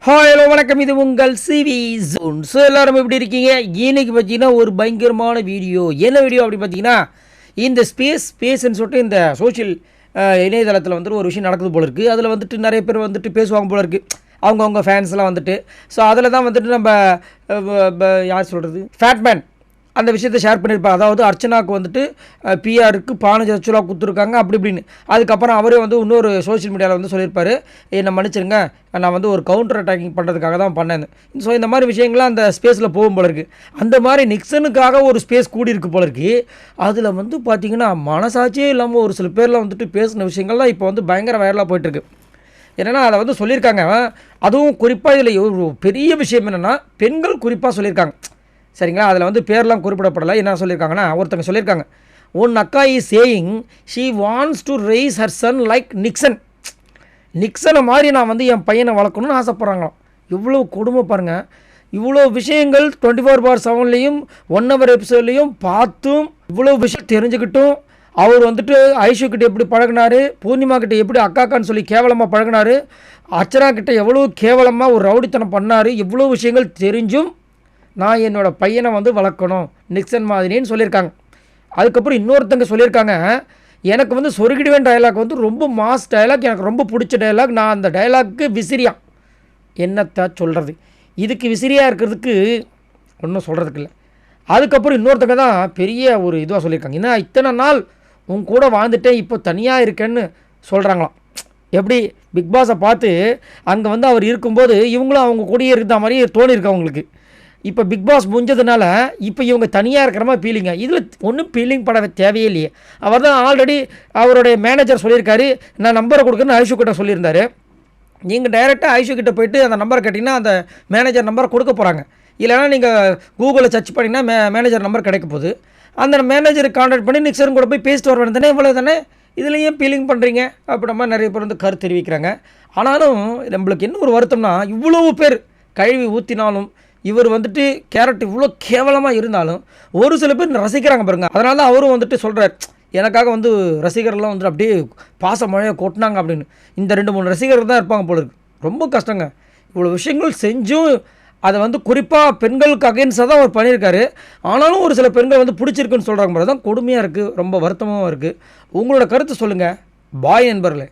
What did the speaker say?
Hi hello வணக்கம், இது உங்கள் சிவி ஜோன். ஸோ எல்லோரும் எப்படி இருக்கீங்க? இன்னைக்கு பார்த்தீங்கன்னா ஒரு பயங்கரமான வீடியோ. என்ன வீடியோ அப்படி பார்த்தீங்கன்னா, இந்த ஸ்பேஸ்ன்னு சொல்லிட்டு இந்த சோஷியல் இணையதளத்தில் வந்துட்டு ஒரு விஷயம் நடக்குது போல இருக்குது. அதில் வந்துட்டு நிறைய பேர் வந்துட்டு பேசுவாங்க போல இருக்குது, அவங்கவுங்க ஃபேன்ஸ்லாம் வந்துட்டு. ஸோ அதில் தான் வந்துட்டு நம்ம யார் சொல்கிறது, ஃபேட்மேன் அந்த விஷயத்தை ஷேர் பண்ணியிருப்பார். அதாவது அர்ச்சனாவுக்கு வந்துட்டு பிஆருக்கு 15,00,000 ரூபா கொடுத்துருக்காங்க அப்படி இப்படின்னு. அதுக்கப்புறம் அவரே வந்து இன்னொரு சோஷியல் மீடியாவில் வந்து சொல்லியிருப்பார், என்னை மன்னிச்சிருங்க, நான் வந்து ஒரு கவுண்டர் அட்டாக்கிங் பண்ணுறதுக்காக தான் பண்ணேன். ஸோ இந்த மாதிரி விஷயங்கள்லாம் அந்த ஸ்பேஸில் போகும் போல இருக்குது. அந்த மாதிரி நிக்சனுக்காக ஒரு ஸ்பேஸ் கூடி இருக்கு போல இருக்குது. அதில் வந்து பார்த்திங்கன்னா மனசாட்சியே இல்லாமல் ஒரு சில பேரில் வந்துட்டு பேசின விஷயங்கள்லாம் இப்போ வந்து பயங்கர வைரலாக போயிட்டுருக்கு. என்னென்னா அதை வந்து சொல்லியிருக்காங்க. அதுவும் குறிப்பாக இதில் ஒரு பெரிய விஷயம் என்னென்னா, பெண்கள் குறிப்பாக சொல்லியிருக்காங்க, சரிங்களா? அதில் வந்து பேர்லாம் குறிப்பிடப்படலை. என்ன சொல்லியிருக்காங்கன்னா, ஒருத்தங்க சொல்லியிருக்காங்க, ஒன் அக்கா is saying she wants to rise her son like நிக்சனை மாதிரி நான் வந்து என் பையனை வளர்க்கணும்னு ஆசைப்பட்றாங்களாம். இவ்வளோ கொடுமை பாருங்கள். இவ்வளோ விஷயங்கள் 24/7லேயும் 1 hour எபிசோட்லேயும் பார்த்தும் இவ்வளோ விஷயம் தெரிஞ்சுக்கிட்டும் அவர் வந்துட்டு ஐஷு கிட்ட எப்படி பழகினார், பூர்ணிமா கிட்ட எப்படி அக்காக்கான்னு சொல்லி கேவலமாக பழகினார், அர்ச்சனா கிட்ட எவ்வளோ கேவலமாக ஒரு ரவுடித்தனம் பண்ணார், இவ்வளோ விஷயங்கள் தெரிஞ்சும் நான் என்னோடய பையனை வந்து வளர்க்கணும் நிக்சன் மாதிரின்னு சொல்லியிருக்காங்க. அதுக்கப்புறம் இன்னொருத்தங்க சொல்லியிருக்காங்க, எனக்கு வந்து சொருகிடுவேன் டயலாக் வந்து ரொம்ப மாஸ் டயலாக், எனக்கு ரொம்ப பிடிச்ச டயலாக், நான் அந்த டயலாக்கு விசிறியா. என்னத்தை சொல்கிறது, இதுக்கு விசிறியாக இருக்கிறதுக்கு ஒன்றும் சொல்கிறதுக்கு இல்லை. அதுக்கப்புறம் இன்னொருத்தங்க தான் பெரிய ஒரு இதுவாக சொல்லியிருக்காங்க, ஏன்னா இத்தனை நாள் உன் கூட வாழ்ந்துட்டேன், இப்போ தனியாக இருக்கேன்னு சொல்கிறாங்களாம். எப்படி பிக் பாஸை பார்த்து அங்கே வந்து அவர் இருக்கும்போது இவங்களும் அவங்க கூடயே இருக்கிற மாதிரி தோணியிருக்கு அவங்களுக்கு. இப்போ பிக் பாஸ் முடிஞ்சதுனால இப்போ இவங்க தனியாக இருக்கிற மாதிரி ஃபீலிங்க. இதில் ஒன்றும் ஃபீலிங் பட தேவையே இல்லையே. அவர் தான் ஆல்ரெடி அவருடைய மேனேஜர் சொல்லியிருக்காரு, நான் நம்பரை கொடுக்குறேன்னு ஐஷு கிட்ட சொல்லியிருந்தார். நீங்கள் டைரெக்டாக ஐஷு கிட்ட போய்ட்டு அந்த நம்பரை கேட்டிங்கன்னா அந்த மேனேஜர் நம்பரை கொடுக்க போகிறாங்க. இல்லைனா நீங்கள் கூகுளில் சர்ச் பண்ணிங்கன்னா மேனேஜர் நம்பர் கிடைக்க போகுது. அந்த மேனேஜருக்கு கான்டாக்ட் பண்ணி நிக்சன் கூட போய் பேசிட்டு வர தானே, இவ்வளோ தானே. இதில் ஏன் ஃபீலிங் பண்ணுறீங்க அப்படி மாதிரி நிறைய பேர் வந்து கருத்து தெரிவிக்கிறாங்க. ஆனாலும் நம்மளுக்கு என்ன ஒரு வருத்தம்னா, இவ்வளோ பேர் கழுவி ஊற்றினாலும் இவர் வந்துட்டு கேரக்டர் இவ்வளோ கேவலமாக இருந்தாலும் ஒரு சில பேர் ரசிக்கிறாங்க பாருங்க. அதனால தான் அவரும் வந்துட்டு சொல்கிறார், எனக்காக வந்து ரசிகர்லாம் வந்துட்டு அப்படியே பாச மழையை கொட்டினாங்க அப்படின்னு. இந்த 2-3 ரசிகர்கள் தான் இருப்பாங்க போல இருக்குது. ரொம்ப கஷ்டங்க. இவ்வளோ விஷயங்கள் செஞ்சும் அதை வந்து குறிப்பாக பெண்களுக்கு அகென்ஸ்டாக தான் அவர் பண்ணியிருக்காரு. ஆனாலும் ஒரு சில பெண்கள் வந்து பிடிச்சிருக்குன்னு சொல்கிறாங்க பாரு, தான் கொடுமையாக இருக்குது, ரொம்ப வருத்தமாகவும் இருக்குது. உங்களோட கருத்து சொல்லுங்கள். பாய் நண்பர்களே.